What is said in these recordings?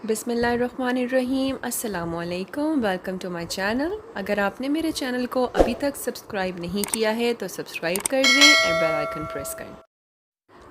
बिस्मिल्लाहिर्रहमानिर्रहीम। अस्सलामुअलैकुम। Welcome to my channel. अगर आपने मेरे चैनल को अभी तक सब्सक्राइब नहीं किया है तो सब्सक्राइब कर दें और बेल आइकन प्रेस कर दें।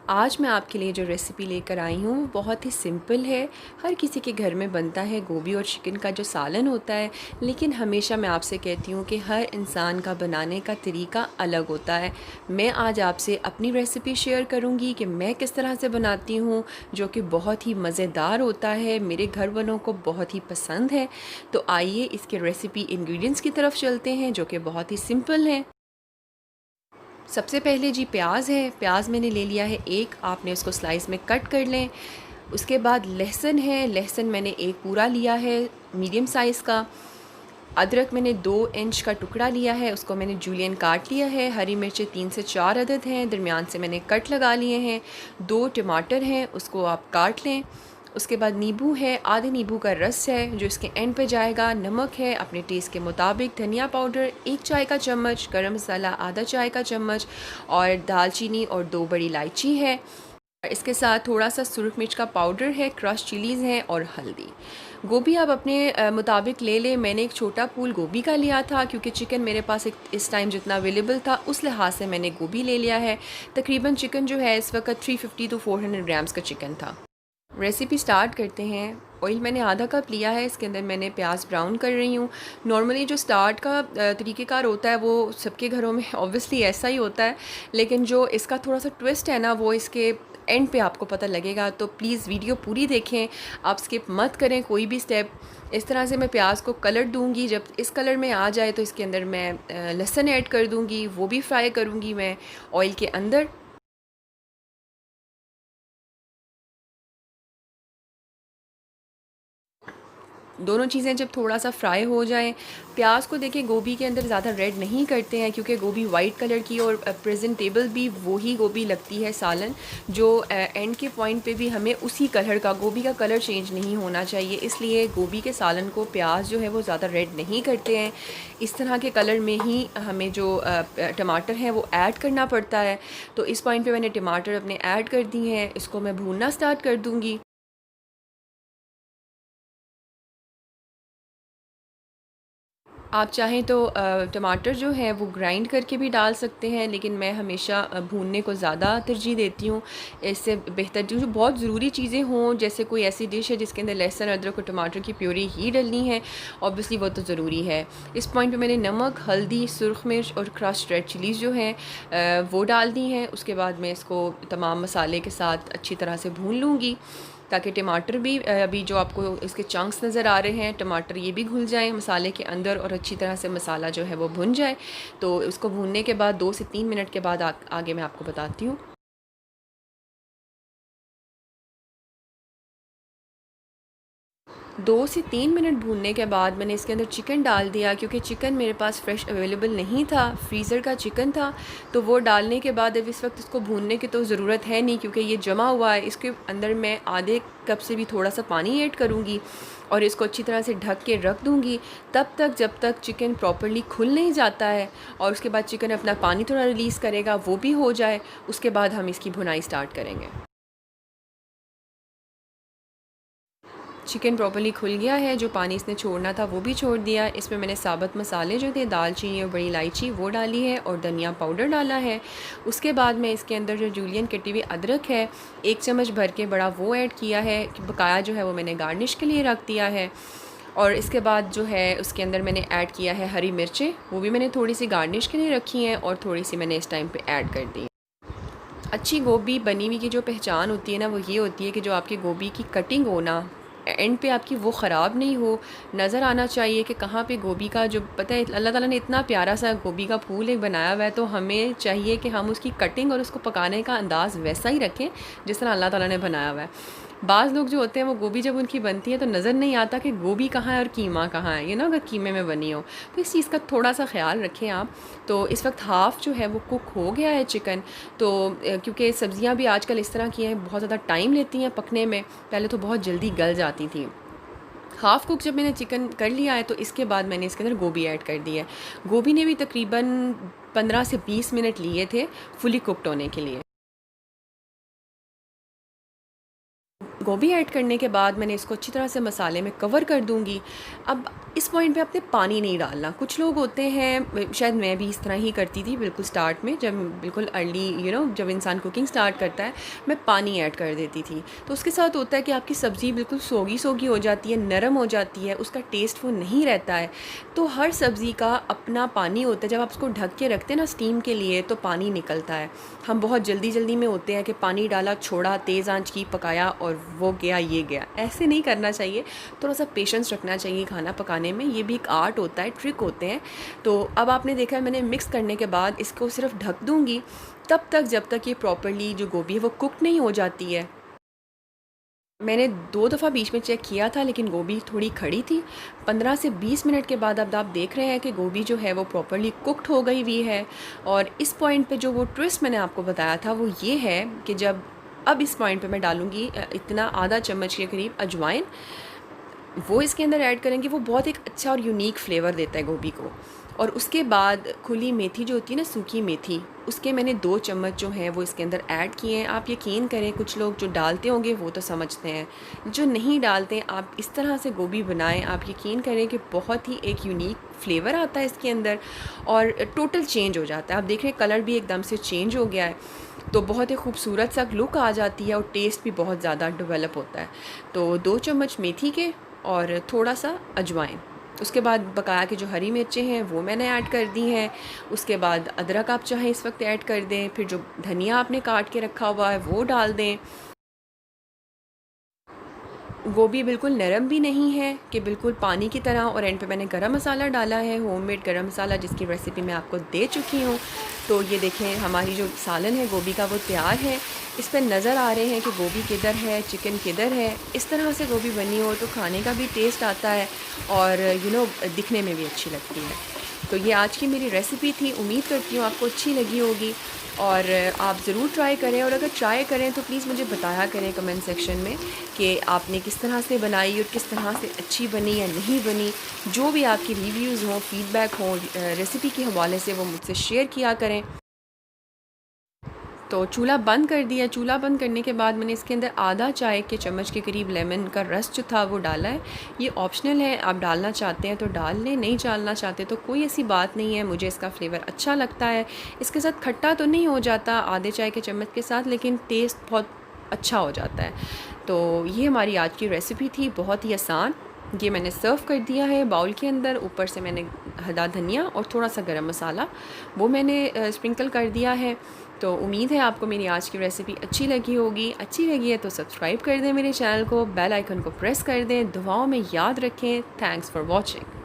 आज मैं आपके लिए जो रेसिपी लेकर आई हूँ वो बहुत ही सिंपल है। हर किसी के घर में बनता है गोभी और चिकन का जो सालन होता है, लेकिन हमेशा मैं आपसे कहती हूँ कि हर इंसान का बनाने का तरीका अलग होता है। मैं आज आपसे अपनी रेसिपी शेयर करूँगी कि मैं किस तरह से बनाती हूँ, जो कि बहुत ही मज़ेदार होता है, मेरे घर वालों को बहुत ही पसंद है। तो आइए इसके रेसिपी इंग्रेडिएंट्स की तरफ चलते हैं, जो कि बहुत ही सिंपल हैं। सबसे पहले जी प्याज है। प्याज मैंने ले लिया है एक, आपने उसको स्लाइस में कट कर लें। उसके बाद लहसुन है। लहसुन मैंने एक पूरा लिया है, मीडियम साइज़ का। अदरक मैंने 2 इंच का टुकड़ा लिया है, उसको मैंने जूलियन काट लिया है। हरी मिर्चें 3 से 4 अदद हैं, दरमियान से मैंने कट लगा लिए हैं। 2 टमाटर हैं, उसको आप काट लें। उसके बाद नींबू है, आधे नींबू का रस है जो इसके एंड पे जाएगा। नमक है अपने टेस्ट के मुताबिक। धनिया पाउडर 1 चाय का चम्मच, गरम मसाला आधा चाय का चम्मच, और दालचीनी और 2 बड़ी इलायची है। इसके साथ थोड़ा सा सुरख मिर्च का पाउडर है, क्रश चिलीज़ हैं और हल्दी। गोभी आप अपने मुताबिक ले लें। मैंने एक छोटा पूल गोभी का लिया था क्योंकि चिकन मेरे पास एक इस टाइम जितना अवेलेबल था उस लिहाज से मैंने गोभी ले लिया है। तकरीबन चिकन जो है इस वक्त 350 टू 400 ग्राम्स का चिकन था। रेसिपी स्टार्ट करते हैं। ऑयल मैंने आधा कप लिया है, इसके अंदर मैंने प्याज ब्राउन कर रही हूँ। नॉर्मली जो स्टार्ट का तरीक़ेकार होता है वो सबके घरों में ऑब्वियसली ऐसा ही होता है, लेकिन जो इसका थोड़ा सा ट्विस्ट है ना वो इसके एंड पे आपको पता लगेगा। तो प्लीज़ वीडियो पूरी देखें, आप स्किप मत करें कोई भी स्टेप। इस तरह से मैं प्याज को कलर दूंगी। जब इस कलर में आ जाए तो इसके अंदर मैं लहसुन ऐड कर दूंगी, वो भी फ्राई करूंगी मैं ऑयल के अंदर। दोनों चीज़ें जब थोड़ा सा फ्राई हो जाएं, प्याज को देखिए गोभी के अंदर ज़्यादा रेड नहीं करते हैं क्योंकि गोभी वाइट कलर की और प्रेजेंटेबल भी वही गोभी लगती है सालन, जो एंड के पॉइंट पे भी हमें उसी कलर का, गोभी का कलर चेंज नहीं होना चाहिए। इसलिए गोभी के सालन को प्याज जो है वो ज़्यादा रेड नहीं करते हैं। इस तरह के कलर में ही हमें जो टमाटर हैं वो ऐड करना पड़ता है। तो इस पॉइंट पर मैंने टमाटर अपने ऐड कर दिए हैं, इसको मैं भूनना स्टार्ट कर दूँगी। आप चाहें तो टमाटर जो है वो ग्राइंड करके भी डाल सकते हैं, लेकिन मैं हमेशा भूनने को ज़्यादा तरजीह देती हूँ। इससे बेहतर जो बहुत ज़रूरी चीज़ें हों, जैसे कोई ऐसी डिश है जिसके अंदर लहसुन अदरक और टमाटर की प्यूरी ही डलनी है, ऑब्वियसली वो तो ज़रूरी है। इस पॉइंट पे मैंने नमक, हल्दी, सुरख मिर्च और क्रश रेड चिलीज़ जो हैं वो डाल दी हैं। उसके बाद मैं इसको तमाम मसाले के साथ अच्छी तरह से भून लूँगी ताकि टमाटर भी अभी जो आपको इसके चंक्स नज़र आ रहे हैं, टमाटर ये भी घुल जाएँ मसाले के अंदर और अच्छी तरह से मसाला जो है वो भुन जाए। तो उसको भूनने के बाद 2 से 3 मिनट के बाद आगे मैं आपको बताती हूँ। 2 से 3 मिनट भूनने के बाद मैंने इसके अंदर चिकन डाल दिया, क्योंकि चिकन मेरे पास फ्रेश अवेलेबल नहीं था, फ्रीज़र का चिकन था। तो वो डालने के बाद अब इस वक्त इसको भूनने की तो ज़रूरत है नहीं क्योंकि ये जमा हुआ है। इसके अंदर मैं आधे कप से भी थोड़ा सा पानी ऐड करूँगी और इसको अच्छी तरह से ढक के रख दूँगी तब तक जब तक चिकन प्रॉपर्ली खुल नहीं जाता है। और उसके बाद चिकन अपना पानी थोड़ा रिलीज़ करेगा, वो भी हो जाए, उसके बाद हम इसकी भुनाई स्टार्ट करेंगे। चिकन प्रॉपर्ली खुल गया है, जो पानी इसने छोड़ना था वो भी छोड़ दिया। इसमें मैंने साबुत मसाले जो थे, दालचीनी और बड़ी इलायची, वो डाली है और धनिया पाउडर डाला है। उसके बाद मैं इसके अंदर जो जूलियन कटी हुई अदरक है 1 चम्मच भर के बड़ा वो ऐड किया है। बकाया जो है वो मैंने गार्निश के लिए रख दिया है। और इसके बाद जो है उसके अंदर मैंने ऐड किया है हरी मिर्चें, वो भी मैंने थोड़ी सी गार्निश के लिए रखी हैं और थोड़ी सी मैंने इस टाइम पर ऐड कर दी। अच्छी गोभी बनी हुई की जो पहचान होती है ना, वो ये होती है कि जो आपकी गोभी की कटिंग हो ना, एंड पे आपकी वो ख़राब नहीं हो, नज़र आना चाहिए कि कहाँ पे गोभी का जो, पता है अल्लाह ताला ने इतना प्यारा सा गोभी का फूल एक बनाया हुआ है, तो हमें चाहिए कि हम उसकी कटिंग और उसको पकाने का अंदाज़ वैसा ही रखें जिस तरह अल्लाह ताला ने बनाया हुआ है। बाज़ लोग जो होते हैं वो गोभी जब उनकी बनती है तो नज़र नहीं आता कि गोभी कहाँ है और कीमा कहाँ है, अगर कीमे में बनी हो, तो इस चीज़ का थोड़ा सा ख्याल रखें आप। तो इस वक्त हाफ़ जो है वो कुक हो गया है चिकन। तो क्योंकि सब्ज़ियाँ भी आजकल इस तरह की हैं, बहुत ज़्यादा टाइम लेती हैं पकने में, पहले तो बहुत जल्दी गल जाती थी। हाफ़ कुक जब मैंने चिकन कर लिया है तो इसके बाद मैंने इसके अंदर गोभी ऐड कर दी है। गोभी ने भी तकरीबन 15 से 20 मिनट लिए थे फुली कुकड होने के लिए। गोभी ऐड करने के बाद मैंने इसको अच्छी तरह से मसाले में कवर कर दूँगी। अब इस पॉइंट पे आपने पानी नहीं डालना। कुछ लोग होते हैं, शायद मैं भी इस तरह ही करती थी बिल्कुल स्टार्ट में, जब बिल्कुल अर्ली जब इंसान कुकिंग स्टार्ट करता है, मैं पानी ऐड कर देती थी। तो उसके साथ होता है कि आपकी सब्ज़ी बिल्कुल सोगी सोगी हो जाती है, नरम हो जाती है, उसका टेस्ट वो नहीं रहता है। तो हर सब्ज़ी का अपना पानी होता है, जब आप उसको ढक के रखते हैं ना स्टीम के लिए, तो पानी निकलता है। हम बहुत जल्दी जल्दी में होते हैं कि पानी डाला, छोड़ा, तेज़ आंच की, पकाया और वो गया ये गया। ऐसे नहीं करना चाहिए, थोड़ा सा पेशेंस रखना चाहिए खाना पकाने में। ये भी एक आर्ट होता है, ट्रिक होते हैं। तो अब आपने देखा है मैंने मिक्स करने के बाद इसको सिर्फ ढक दूँगी तब तक जब तक ये प्रॉपर्ली जो गोभी है वो कुक नहीं हो जाती है। मैंने 2 दफ़ा बीच में चेक किया था, लेकिन गोभी थोड़ी खड़ी थी। 15 से 20 मिनट के बाद अब आप देख रहे हैं कि गोभी जो है वो प्रॉपर्ली कुक्ड हो गई हुई है। और इस पॉइंट पे जो वो ट्विस्ट मैंने आपको बताया था वो ये है कि जब अब इस पॉइंट पे मैं डालूँगी इतना आधा चम्मच के करीब अजवाइन, वो इसके अंदर ऐड करेंगे। वो बहुत एक अच्छा और यूनिक फ्लेवर देता है गोभी को। और उसके बाद खुली मेथी जो होती है ना, सूखी मेथी, उसके मैंने 2 चम्मच जो हैं वो इसके अंदर ऐड किए हैं। आप यकीन करें, कुछ लोग जो डालते होंगे वो तो समझते हैं, जो नहीं डालते आप इस तरह से गोभी बनाएं, आप यकीन करें कि बहुत ही एक यूनिक फ्लेवर आता है इसके अंदर और टोटल चेंज हो जाता है। आप देख रहे हैं कलर भी एकदम से चेंज हो गया है, तो बहुत ही खूबसूरत सा लुक आ जाती है और टेस्ट भी बहुत ज़्यादा डेवलप होता है। तो 2 चम्मच मेथी के और थोड़ा सा अजवाइन, उसके बाद बकाया की जो हरी मिर्चें हैं वो मैंने ऐड कर दी हैं। उसके बाद अदरक आप चाहें इस वक्त ऐड कर दें, फिर जो धनिया आपने काट के रखा हुआ है वो डाल दें। गोभी बिल्कुल नरम भी नहीं है कि बिल्कुल पानी की तरह। और एंड पे मैंने गरम मसाला डाला है, होममेड गरम मसाला, जिसकी रेसिपी मैं आपको दे चुकी हूँ। तो ये देखें हमारी जो सालन है गोभी का वो तैयार है। इस पर नज़र आ रहे हैं कि गोभी किधर है, चिकन किधर है। इस तरह से गोभी बनी हो तो खाने का भी टेस्ट आता है और दिखने में भी अच्छी लगती है। तो ये आज की मेरी रेसिपी थी, उम्मीद करती हूँ आपको अच्छी लगी होगी और आप ज़रूर ट्राई करें। और अगर ट्राई करें तो प्लीज़ मुझे बताया करें कमेंट सेक्शन में कि आपने किस तरह से बनाई और किस तरह से अच्छी बनी या नहीं बनी। जो भी आपकी रिव्यूज़ हों, फीडबैक हों रेसिपी के हवाले से, वो मुझसे शेयर किया करें। तो चूल्हा बंद कर दिया। चूल्हा बंद करने के बाद मैंने इसके अंदर आधा चाय के चम्मच के करीब लेमन का रस जो था वो डाला है। ये ऑप्शनल है, आप डालना चाहते हैं तो डाल लें, नहीं डालना चाहते तो कोई ऐसी बात नहीं है। मुझे इसका फ्लेवर अच्छा लगता है। इसके साथ खट्टा तो नहीं हो जाता आधे चाय के चम्मच के साथ, लेकिन टेस्ट बहुत अच्छा हो जाता है। तो ये हमारी आज की रेसिपी थी, बहुत ही आसान। ये मैंने सर्व कर दिया है बाउल के अंदर। ऊपर से मैंने हरा धनिया और थोड़ा सा गरम मसाला वो मैंने स्प्रिंकल कर दिया है। तो उम्मीद है आपको मेरी आज की रेसिपी अच्छी लगी होगी। अच्छी लगी है तो सब्सक्राइब कर दें मेरे चैनल को, बेल आइकन को प्रेस कर दें। दुआओं में याद रखें। Thanks for watching.